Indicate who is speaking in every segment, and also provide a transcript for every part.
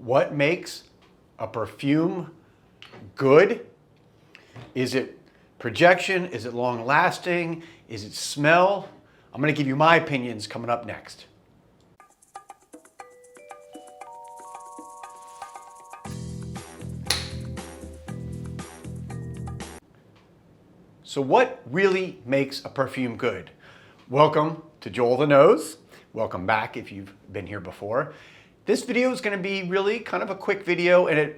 Speaker 1: What makes a perfume good? Is it projection? Is it long lasting? Is it smell? I'm going to give you my opinions coming up next. So what really makes a perfume good? Welcome to Joel the Nose. Welcome back if you've been here before. This video is going to be really kind of a quick video, and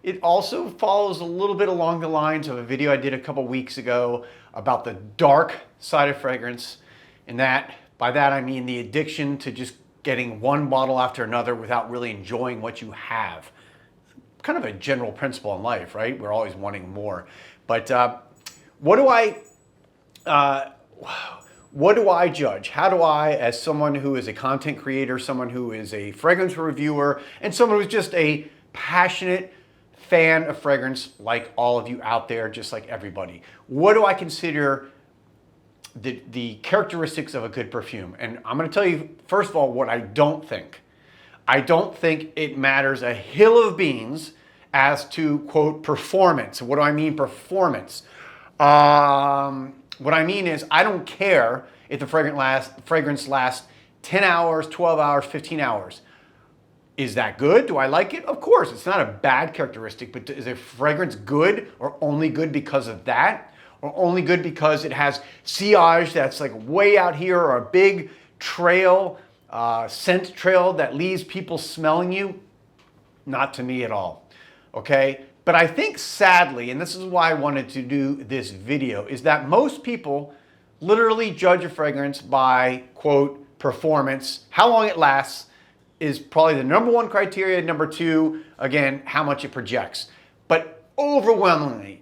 Speaker 1: it also follows a little bit along the lines of a video I did a couple weeks ago about the dark side of fragrance. And by that I mean the addiction to just getting one bottle after another without really enjoying what you have. Kind of a general principle in life, right? We're always wanting more. But what do I judge? How do I, as someone who is a content creator, someone who is a fragrance reviewer, and someone who's just a passionate fan of fragrance like all of you out there, just like everybody, what do I consider the characteristics of a good perfume? And I'm going to tell you, first of all, what I don't think. I don't think it matters a hill of beans as to, quote, performance. What do I mean performance? What I mean is I don't care if the fragrance lasts 10 hours, 12 hours, 15 hours. Is that good? Do I like it? Of course, it's not a bad characteristic, but is a fragrance good or only good because of that? Or only good because it has sillage that's like way out here, or a big trail, scent trail that leaves people smelling you? Not to me at all, okay? But I think sadly, and this is why I wanted to do this video, is that most people literally judge a fragrance by, quote, performance. How long it lasts is probably the number one criteria. Number two, again, how much it projects. But overwhelmingly,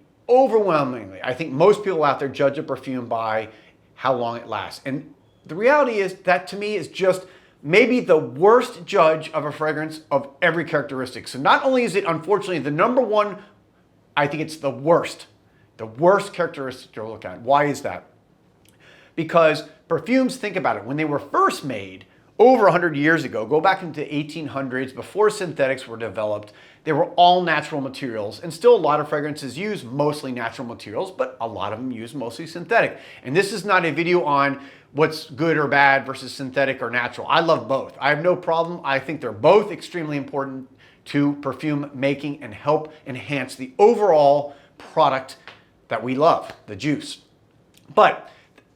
Speaker 1: I think most people out there judge a perfume by how long it lasts. And the reality is that, to me, is just maybe the worst judge of a fragrance of every characteristic. So not only is it unfortunately the number one, I think it's the worst characteristic to look at. Why is that? Because perfumes, think about it, when they were first made over 100 years ago, go back into the 1800s, before synthetics were developed, they were all natural materials, and still a lot of fragrances use mostly natural materials, but a lot of them use mostly synthetic. And this is not a video on what's good or bad versus synthetic or natural. I love both. I have no problem. I think they're both extremely important to perfume making and help enhance the overall product that we love, the juice. But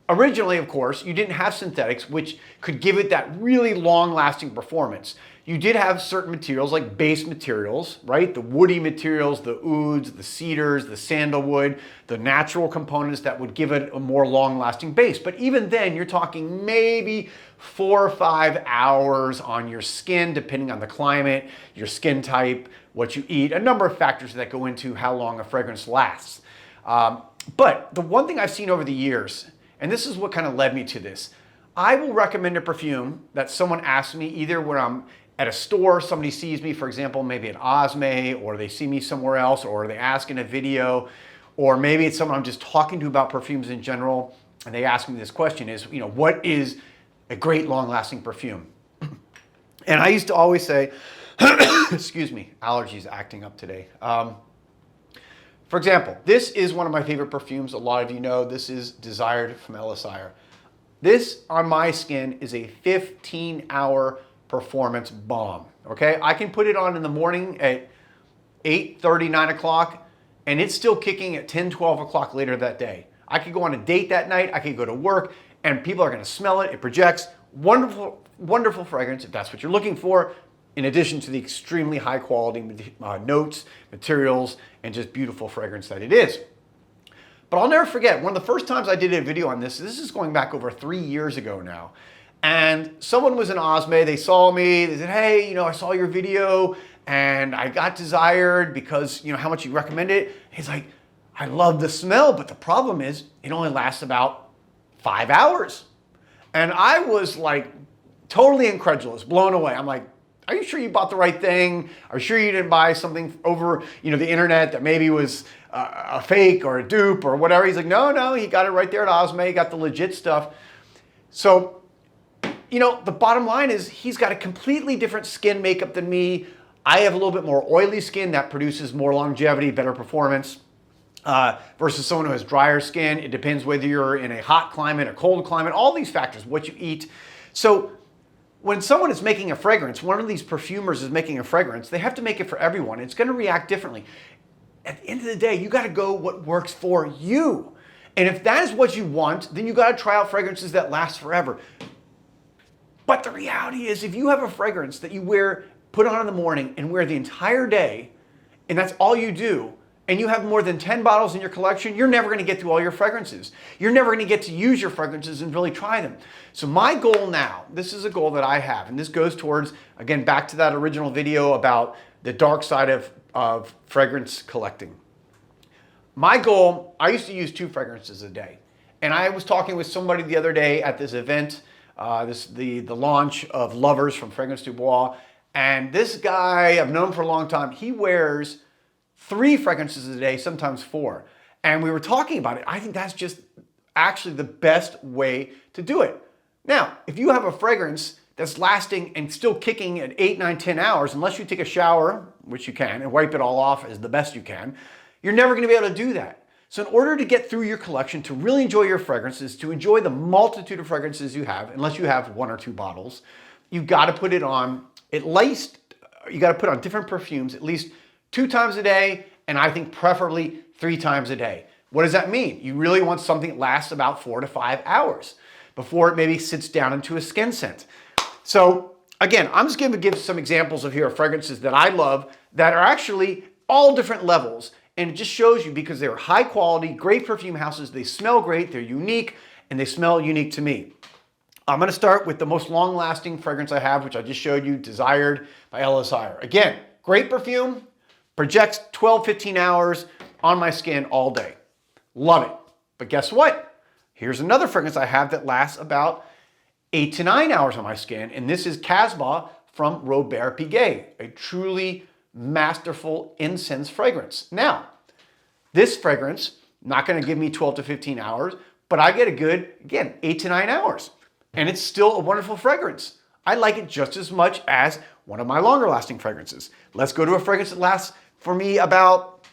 Speaker 1: originally, of course, you didn't have synthetics, which could give it that really long-lasting performance. You did have certain materials like base materials, right? The woody materials, the ouds, the cedars, the sandalwood, the natural components that would give it a more long-lasting base. But even then, you're talking maybe 4 or 5 hours on your skin, depending on the climate, your skin type, what you eat, a number of factors that go into how long a fragrance lasts. But the one thing I've seen over the years, and this is what kind of led me to this, I will recommend a perfume that someone asks me, either when I'm at a store, somebody sees me, for example, maybe at Osme, or they see me somewhere else, or they ask in a video, or maybe it's someone I'm just talking to about perfumes in general, and they ask me this question is, what is a great long-lasting perfume? And I used to always say, excuse me, allergies acting up today. For example, this is one of my favorite perfumes. A lot of you know this is Desired from Elisire. This on my skin is a 15-hour performance bomb, okay? I can put it on in the morning at 8:30, 9 o'clock, and it's still kicking at 10, 12 o'clock later that day. I could go on a date that night, I could go to work, and people are gonna smell it. It projects. Wonderful, wonderful fragrance if that's what you're looking for, in addition to the extremely high quality notes, materials, and just beautiful fragrance that it is. But I'll never forget, one of the first times I did a video on this is going back over 3 years ago now, and someone was in Osme, they saw me, they said, hey, I saw your video, and I got Desired because, how much you recommend it. He's like, I love the smell, but the problem is it only lasts about 5 hours. And I was like totally incredulous, blown away. I'm like, are you sure you bought the right thing? Are you sure you didn't buy something over the internet that maybe was a fake or a dupe or whatever? He's like, no, he got it right there at Osme, he got the legit stuff. So, the bottom line is he's got a completely different skin makeup than me. I have a little bit more oily skin that produces more longevity, better performance. Versus someone who has drier skin. It depends whether you're in a hot climate, a cold climate, all these factors, what you eat. So when someone is making a fragrance, one of these perfumers is making a fragrance, they have to make it for everyone. It's going to react differently. At the end of the day, you got to go what works for you. And if that is what you want, then you got to try out fragrances that last forever. But the reality is, if you have a fragrance that you put on in the morning and wear the entire day, and that's all you do, and you have more than 10 bottles in your collection, you're never going to get through all your fragrances. You're never going to get to use your fragrances and really try them. So my goal now, this is a goal that I have, and this goes towards, again, back to that original video about the dark side of fragrance collecting. My goal, I used to use 2 fragrances a day. And I was talking with somebody the other day at this event, the launch of Lovers from Fragrance Du Bois. And this guy, I've known for a long time, he wears 3 fragrances a day, sometimes 4. And we were talking about it. I think that's just actually the best way to do it. Now, if you have a fragrance that's lasting and still kicking at 8, 9, 10 hours, unless you take a shower, which you can, and wipe it all off as the best you can, you're never going to be able to do that. So in order to get through your collection, to really enjoy your fragrances, to enjoy the multitude of fragrances you have, unless you have 1 or 2 bottles, you've got to put it on at least, you got to put on different perfumes at least 2 times a day, and I think preferably 3 times a day. What does that mean? You really want something that lasts about 4 to 5 hours before it maybe sits down into a skin scent. So again, I'm just going to give some examples of here of fragrances that I love that are actually all different levels. And it just shows you because they're high quality, great perfume houses, they smell great, they're unique, and they smell unique to me. I'm going to start with the most long-lasting fragrance I have, which I just showed you, Desired by Elis Higher. Again, great perfume, projects 12, 15 hours on my skin all day. Love it. But guess what? Here's another fragrance I have that lasts about 8 to 9 hours on my skin, and this is Casbah from Robert Piguet, a truly masterful incense fragrance. Now, this fragrance, not going to give me 12 to 15 hours, but I get a good, again, 8 to 9 hours. And it's still a wonderful fragrance. I like it just as much as one of my longer lasting fragrances. Let's go to a fragrance that lasts for me about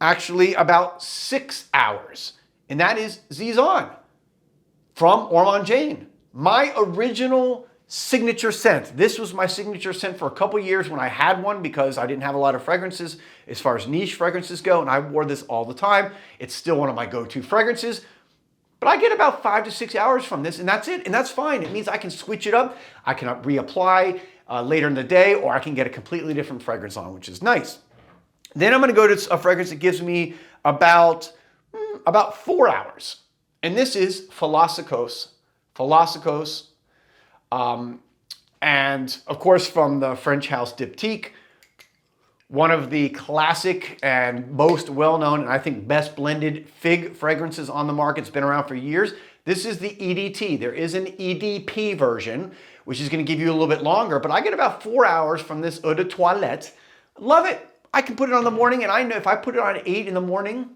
Speaker 1: 6 hours. And that is Zizan from Ormond Jane. My original signature scent. This was my signature scent for a couple years when I had one because I didn't have a lot of fragrances as far as niche fragrances go, and I wore this all the time. It's still one of my go-to fragrances, but I get about 5 to 6 hours from this, and that's it, and that's fine. It means I can switch it up. I can reapply later in the day, or I can get a completely different fragrance on, which is nice. Then I'm going to go to a fragrance that gives me about 4 hours, and this is Philosophos. And of course from the French house Diptyque, one of the classic and most well-known and I think best blended fig fragrances on the market. It's been around for years. This is the EDT. There is an EDP version, which is going to give you a little bit longer, but I get about 4 hours from this eau de toilette. Love it. I can put it on in the morning, and I know if I put it on at 8 in the morning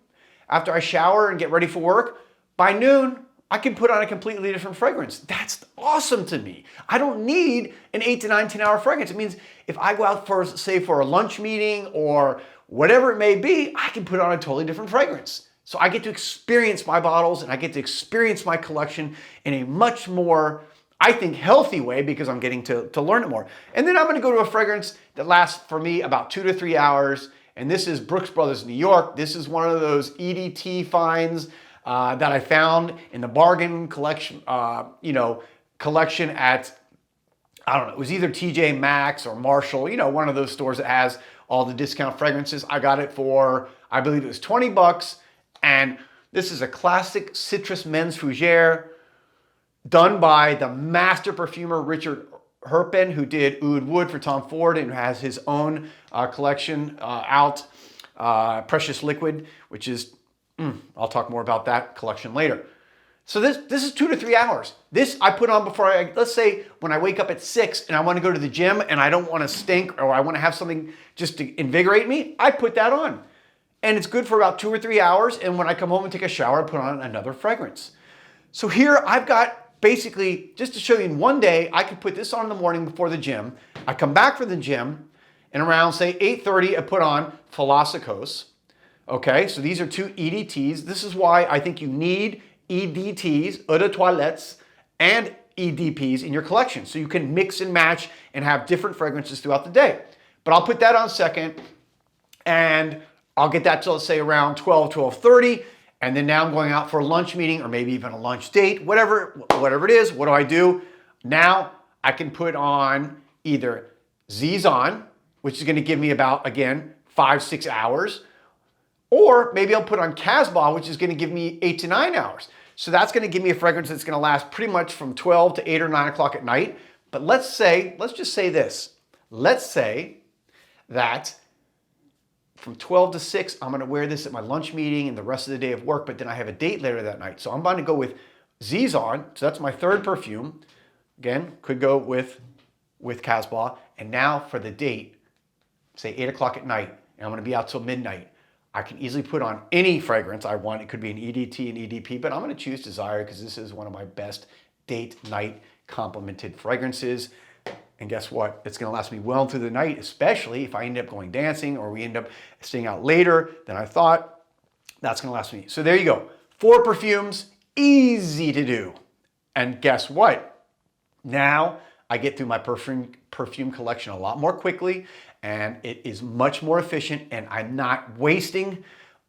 Speaker 1: after I shower and get ready for work, by noon, I can put on a completely different fragrance. That's awesome to me. I don't need an 8 to 9, 10 hour fragrance. It means if I go out for, say, for a lunch meeting or whatever it may be, I can put on a totally different fragrance. So I get to experience my bottles and I get to experience my collection in a much more, I think, healthy way because I'm getting to learn it more. And then I'm gonna go to a fragrance that lasts for me about 2 to 3 hours. And this is Brooks Brothers New York. This is one of those EDT finds that I found in the bargain collection, collection at, I don't know, it was either TJ Maxx or Marshall, one of those stores that has all the discount fragrances. I got it for, I believe it was 20 bucks. And this is a classic citrus men's fougere done by the master perfumer Richard Herpen, who did Oud Wood for Tom Ford and has his own collection out, Precious Liquid, which is, I'll talk more about that collection later. So this is 2 to 3 hours. This I put on before let's say when I wake up at 6 and I want to go to the gym and I don't want to stink or I want to have something just to invigorate me, I put that on. And it's good for about 2 or 3 hours. And when I come home and take a shower, I put on another fragrance. So here I've got basically, just to show you in one day, I could put this on in the morning before the gym. I come back from the gym and around say 8:30 I put on Philosophos. Okay, so these are two EDTs. This is why I think you need EDTs, eau de toilettes, and EDPs in your collection so you can mix and match and have different fragrances throughout the day. But I'll put that on second, and I'll get that till say around 12, 12:30, and then now I'm going out for a lunch meeting or maybe even a lunch date, whatever it is. What do? Now I can put on either Zizon, which is going to give me about, again, 5-6 hours, or maybe I'll put on Casbah, which is going to give me 8 to 9 hours. So that's going to give me a fragrance that's going to last pretty much from 12 to 8 or 9 o'clock at night. But let's just say this. Let's say that from 12 to 6, I'm going to wear this at my lunch meeting and the rest of the day of work, but then I have a date later that night. So I'm going to go with Zizon. So that's my third perfume. Again, could go with Casbah. And now for the date, say 8 o'clock at night, and I'm going to be out till midnight. I can easily put on any fragrance I want. It could be an EDT, an EDP, but I'm going to choose Desire because this is one of my best date night complemented fragrances. And guess what? It's going to last me well through the night, especially if I end up going dancing or we end up staying out later than I thought. That's going to last me. So there you go. 4 perfumes, easy to do. And guess what? Now I get through my perfume collection a lot more quickly, and it is much more efficient, and I'm not wasting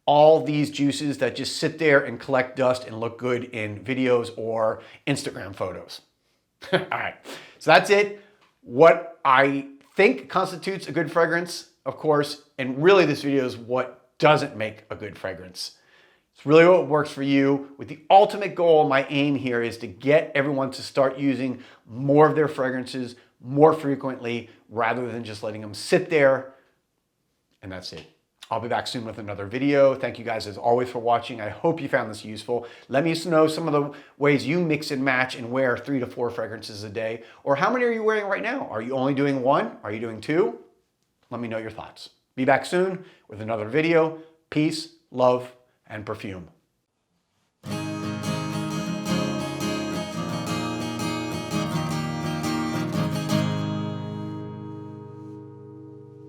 Speaker 1: all these juices that just sit there and collect dust and look good in videos or Instagram photos. All right, so that's it. What I think constitutes a good fragrance, of course, and really this video is what doesn't make a good fragrance. It's really what works for you. With the ultimate goal, my aim here is to get everyone to start using more of their fragrances more frequently rather than just letting them sit there, and that's it. I'll be back soon with another video. Thank you guys as always for watching. I hope you found this useful. Let me know some of the ways you mix and match and wear 3 to 4 fragrances a day, or how many are you wearing right now? Are you only doing 1? Are you doing 2? Let me know your thoughts. Be back soon with another video. Peace, love, and perfume.